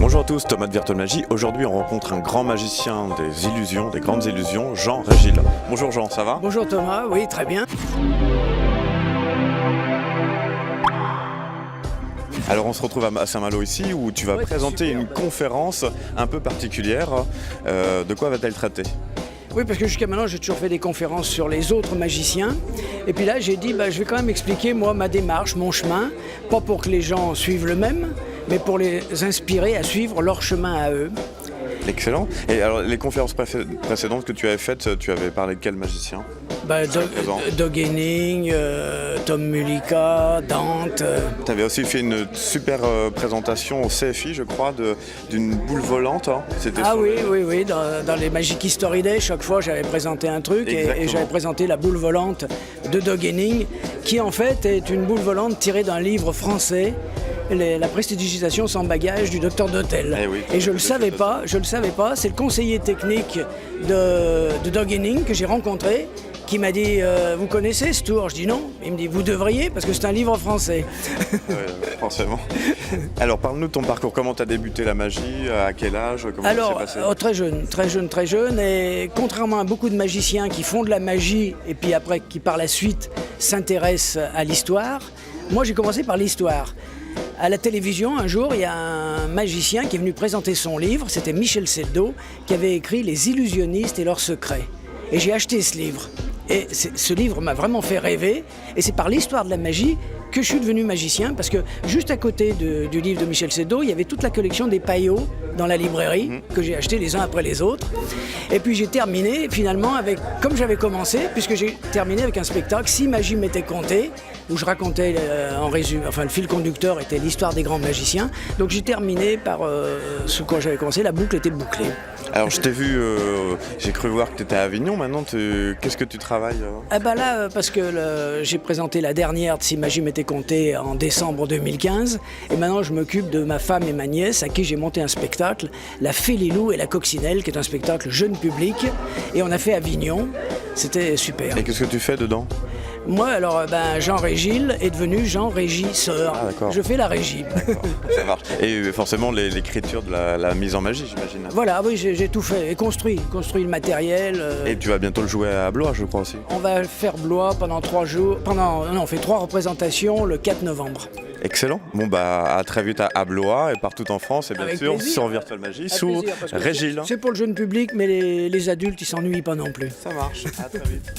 Bonjour à tous, Thomas de Virtual Magie. Aujourd'hui, on rencontre un grand magicien des illusions, des grandes illusions, Jean Régil. Bonjour Jean, ça va? Bonjour Thomas, oui, très bien. Alors on se retrouve à Saint-Malo ici où tu vas présenter une conférence un peu particulière. De quoi va-t-elle traiter? Oui, parce que jusqu'à maintenant, j'ai toujours fait des conférences sur les autres magiciens. Et puis là, j'ai dit, je vais quand même expliquer, moi, ma démarche, mon chemin. Pas pour que les gens suivent le même, mais pour les inspirer à suivre leur chemin à eux. Excellent. Et alors, les conférences précédentes que tu avais faites, tu avais parlé de quel magicien? Doug Henning, Tom Mullica, Dante. Tu avais aussi fait une super présentation au CFI, je crois, d'une boule volante. Hein. Oui. Dans les Magic History Day, chaque fois, j'avais présenté un truc et j'avais présenté la boule volante de Doug Henning, qui en fait est une boule volante tirée d'un livre français. La prestidigitation sans bagage du docteur Dotel. Et je ne le savais pas, c'est le conseiller technique de Doug Henning que j'ai rencontré qui m'a dit vous connaissez ce tour? Je dis non. Il me dit vous devriez parce que c'est un livre français. Forcément. Alors parle-nous de ton parcours, comment tu as débuté la magie, à quel âge, comment ça s'est passé? Très jeune et contrairement à beaucoup de magiciens qui font de la magie et puis après qui par la suite s'intéressent à l'histoire, moi j'ai commencé par l'histoire. À la télévision, un jour, il y a un magicien qui est venu présenter son livre, c'était Michel Seldo, qui avait écrit Les illusionnistes et leurs secrets. Et j'ai acheté ce livre. Et ce livre m'a vraiment fait rêver. Et c'est par l'histoire de la magie que je suis devenu magicien, parce que juste à côté du livre de Michel Seldo, il y avait toute la collection des paillots dans la librairie, que j'ai acheté les uns après les autres. Et puis j'ai terminé finalement comme j'avais commencé, puisque j'ai terminé avec un spectacle, Si magie m'était comptée, où je racontais en résumé, enfin le fil conducteur était l'histoire des grands magiciens. Donc j'ai terminé par ce quoi j'avais commencé, la boucle était bouclée. Alors je t'ai vu, j'ai cru voir que tu étais à Avignon, maintenant qu'est-ce que tu travailles? Parce que j'ai présenté la dernière de Si magie m'était comptée en décembre 2015, et maintenant je m'occupe de ma femme et ma nièce à qui j'ai monté un spectacle, La Fée Lilou et la Coccinelle, qui est un spectacle jeune public, et on a fait Avignon, c'était super. Et qu'est-ce que tu fais dedans? Moi, alors, Jean Régil est devenu Jean Régisseur. Ah, d'accord. Je fais la régie. D'accord, ça marche. Et forcément, l'écriture de la mise en magie, j'imagine. Voilà, oui, j'ai tout fait. Et construit le matériel. Et tu vas bientôt le jouer à Blois, je crois aussi. On va faire Blois pendant 3 jours. On fait 3 représentations le 4 novembre. Excellent. Bon, à très vite à Blois et partout en France. Et bien sûr, plaisir. sur Virtual Magie, sous Régil. C'est pour le jeune public, mais les adultes, ils s'ennuient pas non plus. Ça marche. À très vite.